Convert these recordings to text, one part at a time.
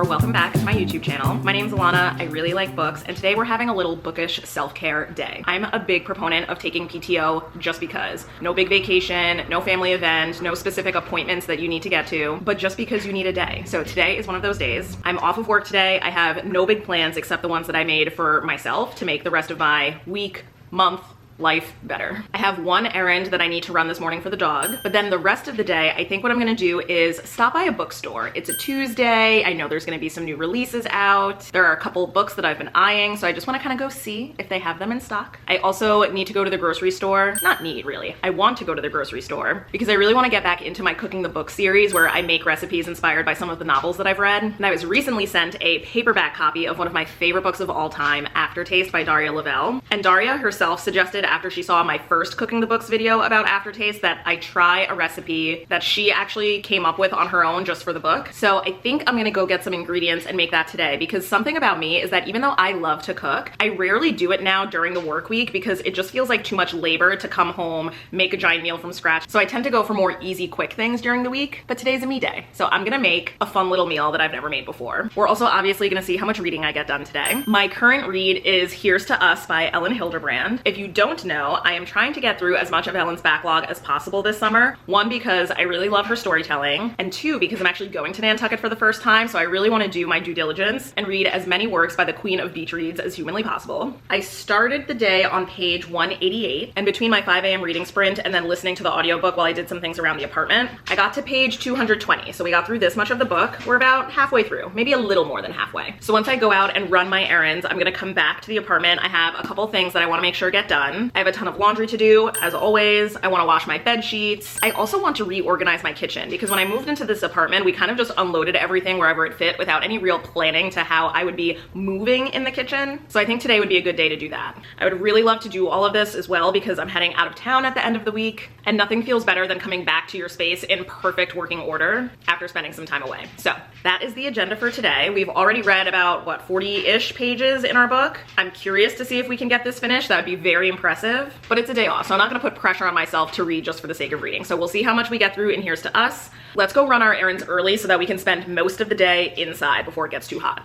or welcome back to my YouTube channel. My name's Elena, I really like books, and today we're having a little bookish self-care day. I'm a big proponent of taking PTO just because. No big vacation, no family event, no specific appointments that you need to get to, but just because you need a day. So today is one of those days. I'm off of work today. I have no big plans except the ones that I made for myself to make the rest of my week, month, life better. I have one errand that I need to run this morning for the dog, but then the rest of the day, I think what I'm gonna do is stop by a bookstore. It's a Tuesday. I know there's gonna be some new releases out. There are a couple books that I've been eyeing, so I just wanna kind of go see if they have them in stock. I also need to go to the grocery store. Not need, really. I want to go to the grocery store because I really wanna get back into my Cooking the Book series where I make recipes inspired by some of the novels that I've read. And I was recently sent a paperback copy of one of my favorite books of all time, Aftertaste by Daria Lavelle. And Daria herself suggested after she saw my first Cooking the Books video about Aftertaste that I try a recipe that she actually came up with on her own just for the book. So I think I'm gonna go get some ingredients and make that today, because something about me is that even though I love to cook, I rarely do it now during the work week because it just feels like too much labor to come home, make a giant meal from scratch. So I tend to go for more easy, quick things during the week, but today's a me day. So I'm gonna make a fun little meal that I've never made before. We're also obviously gonna see how much reading I get done today. My current read is Here's to Us by Ellen Hilderbrand. If you don't know, I am trying to get through as much of Ellen's backlog as possible this summer. One, because I really love her storytelling, and two, because I'm actually going to Nantucket for the first time, so I really want to do my due diligence and read as many works by the Queen of Beach Reads as humanly possible. I started the day on page 188, and between my 5 a.m. reading sprint and then listening to the audiobook while I did some things around the apartment, I got to page 220, so we got through this much of the book. We're about halfway through, maybe a little more than halfway. So once I go out and run my errands, I'm gonna come back to the apartment. I have a couple things that I want to make sure get done. I have a ton of laundry to do, as always. I want to wash my bed sheets. I also want to reorganize my kitchen because when I moved into this apartment, we kind of just unloaded everything wherever it fit without any real planning to how I would be moving in the kitchen. So I think today would be a good day to do that. I would really love to do all of this as well because I'm heading out of town at the end of the week, and nothing feels better than coming back to your space in perfect working order after spending some time away. So that is the agenda for today. We've already read about, what, 40-ish pages in our book. I'm curious to see if we can get this finished. That would be very impressive, but it's a day off, so I'm not gonna put pressure on myself to read just for the sake of reading. So we'll see how much we get through in Here's to Us. Let's go run our errands early so that we can spend most of the day inside before it gets too hot.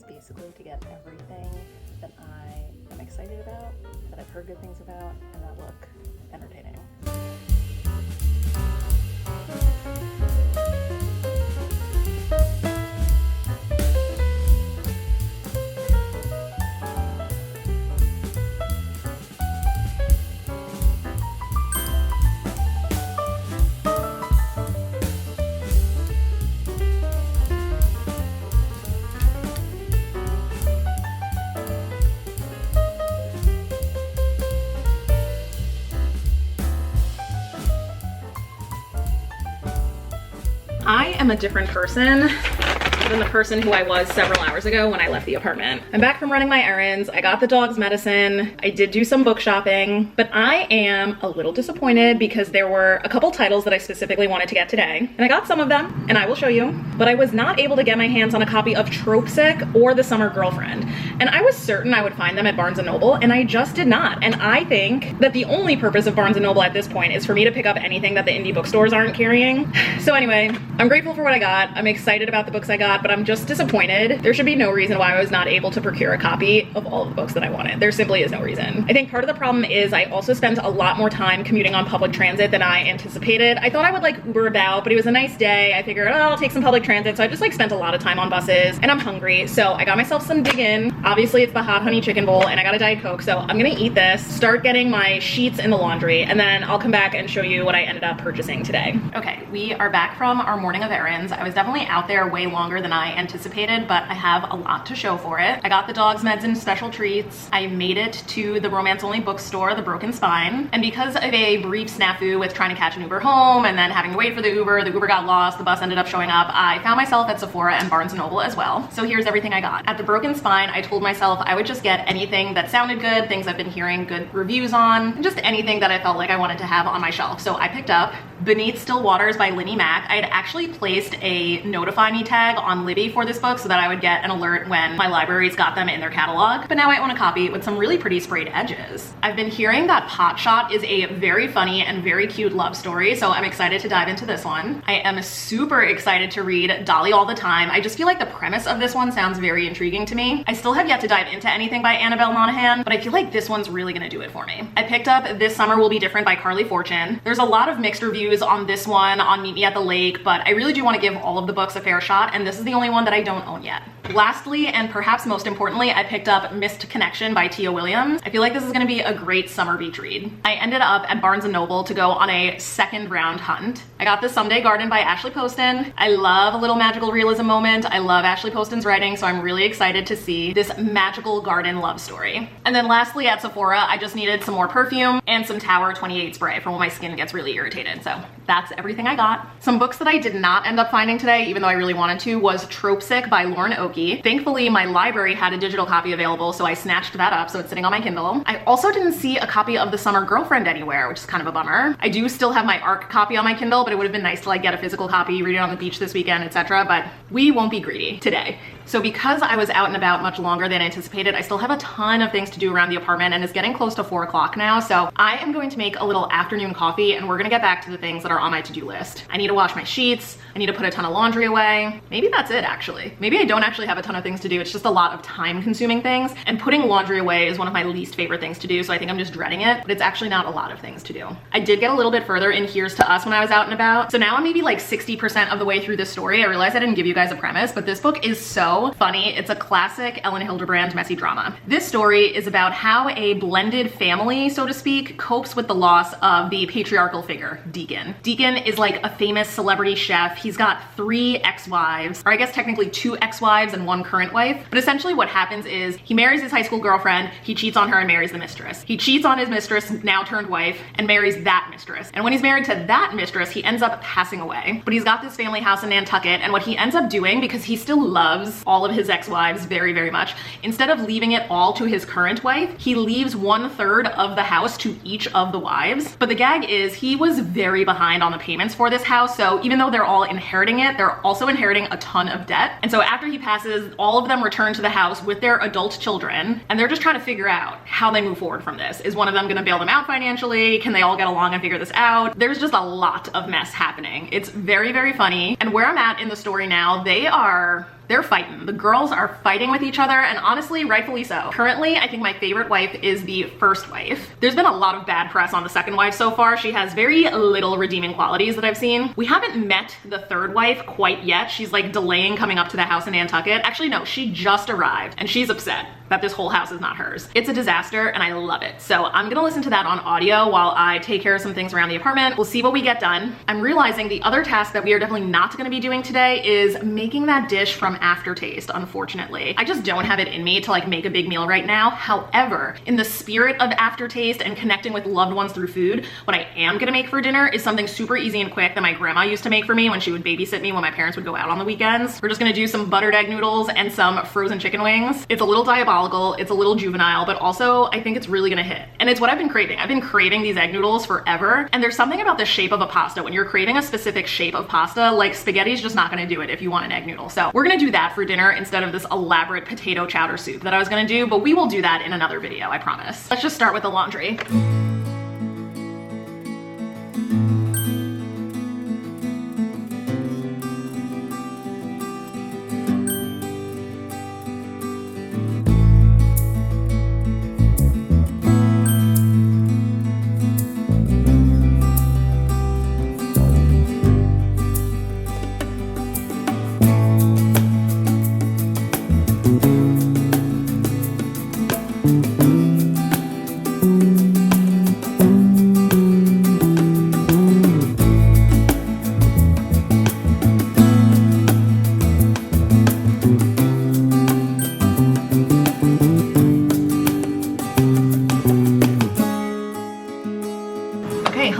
Basically to get everything that I am excited about, that I've heard good things about, and that look entertaining. I am a different person than the person who I was several hours ago when I left the apartment. I'm back from running my errands. I got the dog's medicine. I did do some book shopping, but I am a little disappointed because there were a couple titles that I specifically wanted to get today, and I got some of them, and I will show you, but I was not able to get my hands on a copy of Tropesick or The Summer Girlfriend, and I was certain I would find them at Barnes & Noble, and I just did not. And I think that the only purpose of Barnes & Noble at this point is for me to pick up anything that the indie bookstores aren't carrying. So anyway, I'm grateful for what I got. I'm excited about the books I got, but I'm just disappointed. There should be no reason why I was not able to procure a copy of all of the books that I wanted. There simply is no reason. I think part of the problem is I also spent a lot more time commuting on public transit than I anticipated. I thought I would like Uber about, but it was a nice day. I figured, oh, I'll take some public transit. So I just like spent a lot of time on buses, and I'm hungry. So I got myself some dig in. Obviously it's the hot honey chicken bowl, and I got a Diet Coke. So I'm gonna eat this, start getting my sheets in the laundry, and then I'll come back and show you what I ended up purchasing today. Okay, we are back from our morning of errands. I was definitely out there way longer than I anticipated, but I have a lot to show for it. I got the dog's meds and special treats. I made it to the romance-only bookstore, The Broken Spine, and because of a brief snafu with trying to catch an Uber home and then having to wait for the Uber got lost, the bus ended up showing up, I found myself at Sephora and Barnes & Noble as well. So here's everything I got. At The Broken Spine, I told myself I would just get anything that sounded good, things I've been hearing good reviews on, and just anything that I felt like I wanted to have on my shelf. So I picked up Beneath Still Waters by Linnie Mac. I had actually placed a notify me tag on Libby for this book so that I would get an alert when my libraries got them in their catalog, but now I own a copy with some really pretty sprayed edges. I've been hearing that Pot Shot is a very funny and very cute love story, so I'm excited to dive into this one. I am super excited to read Dolly All the Time. I just feel like the premise of this one sounds very intriguing to me. I still have yet to dive into anything by Annabelle Monaghan, but I feel like this one's really gonna do it for me. I picked up This Summer Will Be Different by Carly Fortune. There's a lot of mixed reviews on this one, on Meet Me at the Lake, but I really do want to give all of the books a fair shot, and this is the only one that I don't own yet. Lastly, and perhaps most importantly, I picked up Missed Connection by Tia Williams. I feel like this is gonna be a great summer beach read. I ended up at Barnes & Noble to go on a second round hunt. I got The Someday Garden by Ashley Poston. I love a little magical realism moment. I love Ashley Poston's writing, so I'm really excited to see this magical garden love story. And then lastly, at Sephora, I just needed some more perfume and some Tower 28 spray for when my skin gets really irritated. So that's everything I got. Some books that I did not end up finding today, even though I really wanted to, was Trope Sick by Lauren Oakey. Thankfully, my library had a digital copy available, so I snatched that up, so it's sitting on my Kindle. I also didn't see a copy of The Summer Girlfriend anywhere, which is kind of a bummer. I do still have my ARC copy on my Kindle, but it would have been nice to like get a physical copy, read it on the beach this weekend, etc. But we won't be greedy today. So because I was out and about much longer than anticipated, I still have a ton of things to do around the apartment, and it's getting close to 4 o'clock now. So I am going to make a little afternoon coffee, and we're gonna get back to the things that are on my to-do list. I need to wash my sheets. I need to put a ton of laundry away. Maybe that's it, actually. Maybe I don't actually have a ton of things to do. It's just a lot of time-consuming things, and putting laundry away is one of my least favorite things to do, so I think I'm just dreading it, but it's actually not a lot of things to do. I did get a little bit further in Here's to Us when I was out and about, so now I'm maybe like 60% of the way through this story. I realized I didn't give you guys a premise, but this book is so funny. It's a classic Ellen Hildebrand messy drama. This story is about how a blended family, so to speak, copes with the loss of the patriarchal figure, Deacon. Deacon is like a famous celebrity chef. He's got 3 ex-wives, or I guess technically 2 ex-wives and 1 current wife. But essentially what happens is he marries his high school girlfriend, he cheats on her and marries the mistress. He cheats on his mistress, now turned wife, and marries that mistress. And when he's married to that mistress, he ends up passing away. But he's got this family house in Nantucket, and what he ends up doing, because he still loves all of his ex-wives very, very much, instead of leaving it all to his current wife, he leaves 1/3 of the house to each of the wives. But the gag is he was very behind on the payments for this house, so even though they're all inheriting it, they're also inheriting a ton of debt. And so after he passes, all of them return to the house with their adult children, and they're just trying to figure out how they move forward from this. Is one of them gonna bail them out financially? Can they all get along and figure this out? There's just a lot of mess happening. It's very, very funny. And where I'm at in the story now, they're fighting. The girls are fighting with each other, and honestly, rightfully so. Currently, I think my favorite wife is the first wife. There's been a lot of bad press on the second wife so far. She has very little redeeming qualities that I've seen. We haven't met the third wife quite yet. She's like delaying coming up to the house in Nantucket. Actually, no, she just arrived, and she's upset that this whole house is not hers. It's a disaster, and I love it. So I'm gonna listen to that on audio while I take care of some things around the apartment. We'll see what we get done. I'm realizing the other task that we are definitely not gonna be doing today is making that dish from Aftertaste, unfortunately. I just don't have it in me to like make a big meal right now. However, in the spirit of Aftertaste and connecting with loved ones through food, what I am gonna make for dinner is something super easy and quick that my grandma used to make for me when she would babysit me when my parents would go out on the weekends. We're just gonna do some buttered egg noodles and some frozen chicken wings. It's a little diabolical, it's a little juvenile, but also I think it's really gonna hit. And it's what I've been craving. I've been craving these egg noodles forever, and there's something about the shape of a pasta. When you're craving a specific shape of pasta, like spaghetti's just not gonna do it if you want an egg noodle. So we're gonna do that for dinner instead of this elaborate potato chowder soup that I was gonna do, but we will do that in another video, I promise. Let's just start with the laundry.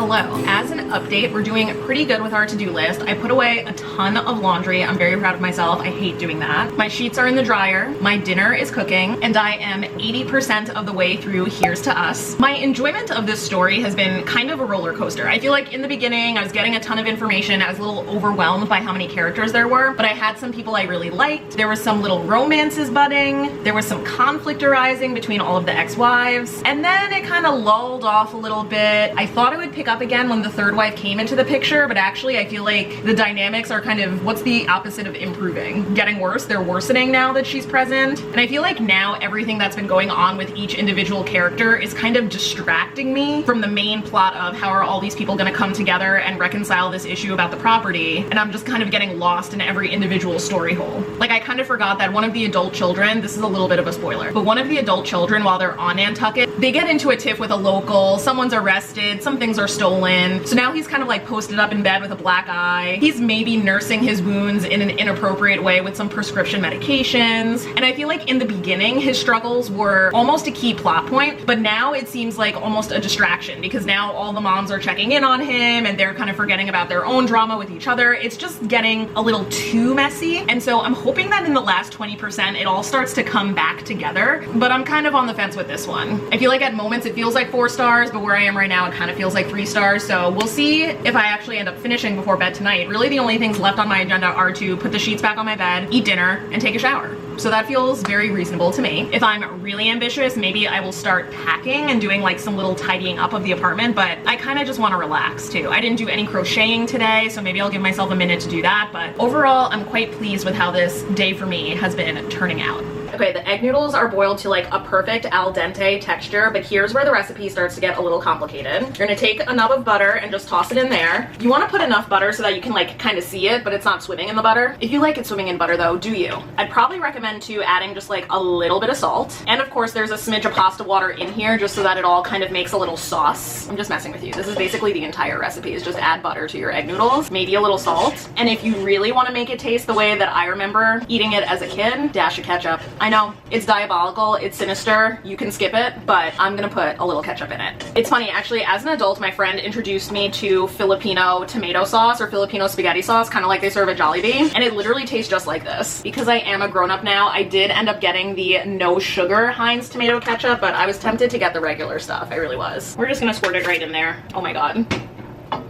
hello. As an update, we're doing pretty good with our to-do list. I put away a ton of laundry. I'm very proud of myself. I hate doing that. My sheets are in the dryer. My dinner is cooking, and I am 80% of the way through Here's to Us. My enjoyment of this story has been kind of a roller coaster. I feel like in the beginning, I was getting a ton of information. I was a little overwhelmed by how many characters there were, but I had some people I really liked. There was some little romances budding. There was some conflict arising between all of the ex-wives, and then it kind of lulled off a little bit. I thought it would pick up again when the third wife came into the picture, but actually I feel like the dynamics are kind of, what's the opposite of improving? Getting worse. They're worsening now that she's present. And I feel like now everything that's been going on with each individual character is kind of distracting me from the main plot of how are all these people gonna come together and reconcile this issue about the property, and I'm just kind of getting lost in every individual story hole. Like, I kind of forgot that one of the adult children, this is a little bit of a spoiler, but one of the adult children, while they're on Nantucket, they get into a tiff with a local, someone's arrested, some things are stolen, so now he's kind of like posted up in bed with a black eye. He's maybe nursing his wounds in an inappropriate way with some prescription medications, and I feel like in the beginning his struggles were almost a key plot point, but now it seems like almost a distraction because now all the moms are checking in on him and they're kind of forgetting about their own drama with each other. It's just getting a little too messy, and so I'm hoping that in the last 20% it all starts to come back together, but I'm kind of on the fence with this one. I feel like at moments it feels like 4 stars, but where I am right now it kind of feels like 3 stars, so we'll see if I actually end up finishing before bed tonight. Really the only things left on my agenda are to put the sheets back on my bed, eat dinner, and take a shower. So that feels very reasonable to me. If I'm really ambitious, maybe I will start packing and doing like some little tidying up of the apartment, but I kind of just want to relax too. I didn't do any crocheting today, so maybe I'll give myself a minute to do that, but overall I'm quite pleased with how this day for me has been turning out. Okay, the egg noodles are boiled to like a perfect al dente texture, but here's where the recipe starts to get a little complicated. You're gonna take a nub of butter and just toss it in there. You wanna put enough butter so that you can like kind of see it, but it's not swimming in the butter. If you like it swimming in butter though, do you? I'd probably recommend to adding just like a little bit of salt. And of course there's a smidge of pasta water in here just so that it all kind of makes a little sauce. I'm just messing with you. This is basically the entire recipe, is just add butter to your egg noodles, maybe a little salt. And if you really wanna make it taste the way that I remember eating it as a kid, dash of ketchup. I know, it's diabolical, it's sinister, you can skip it, but I'm gonna put a little ketchup in it. It's funny, actually, as an adult, my friend introduced me to Filipino tomato sauce or Filipino spaghetti sauce, kind of like they serve at Jollibee, and it literally tastes just like this. Because I am a grown-up now, I did end up getting the no sugar Heinz tomato ketchup, but I was tempted to get the regular stuff, I really was. We're just gonna squirt it right in there. Oh my god.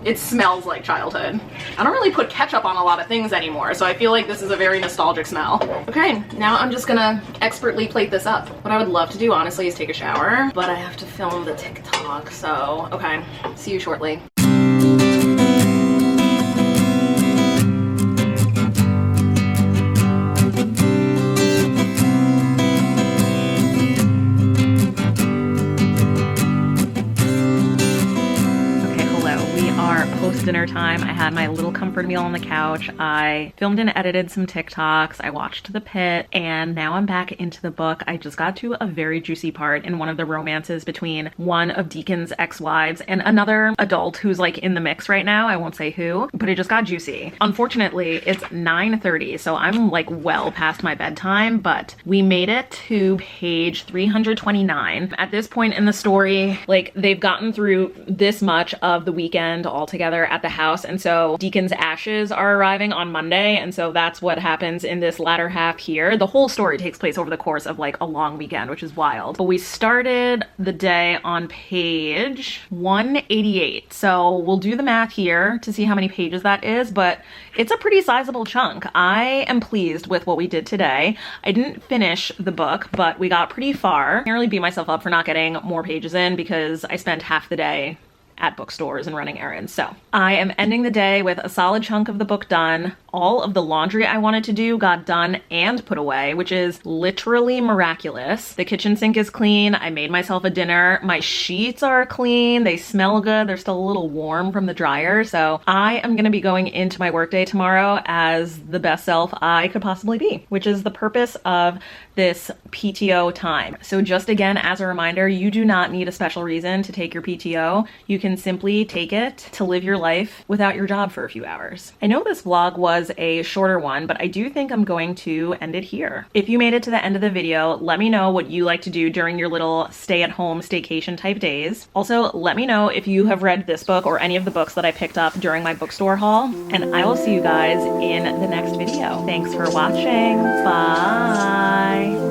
It smells like childhood. I don't really put ketchup on a lot of things anymore, so I feel like this is a very nostalgic smell. Okay, now I'm just gonna expertly plate this up. What I would love to do, honestly, is take a shower, but I have to film the TikTok, so okay, see you shortly. Dinner time. I had my little comfort meal on the couch. I filmed and edited some TikToks. I watched The Pit, and now I'm back into the book. I just got to a very juicy part in one of the romances between one of Deacon's ex-wives and another adult who's like in the mix right now. I won't say who, but it just got juicy. Unfortunately, it's 9:30, so I'm like well past my bedtime, but we made it to page 329. At this point in the story, like they've gotten through this much of the weekend all together at the house, and so Deacon's ashes are arriving on Monday, and so that's what happens in this latter half here. The whole story takes place over the course of like a long weekend, which is wild. But we started the day on page 188, so we'll do the math here to see how many pages that is, but it's a pretty sizable chunk. I am pleased with what we did today. I didn't finish the book, but we got pretty far. I can't really beat myself up for not getting more pages in because I spent half the day at bookstores and running errands. So I am ending the day with a solid chunk of the book done. All of the laundry I wanted to do got done and put away, which is literally miraculous. The kitchen sink is clean. I made myself a dinner. My sheets are clean. They smell good. They're still a little warm from the dryer. So I am going to be going into my workday tomorrow as the best self I could possibly be, which is the purpose of this PTO time. So just again, as a reminder, you do not need a special reason to take your PTO. You can simply take it to live your life without your job for a few hours. I know this vlog was was a shorter one, but I do think I'm going to end it here. If you made it to the end of the video, let me know what you like to do during your little stay-at-home staycation type days. Also, let me know if you have read this book or any of the books that I picked up during my bookstore haul, and I will see you guys in the next video. Thanks for watching. Bye.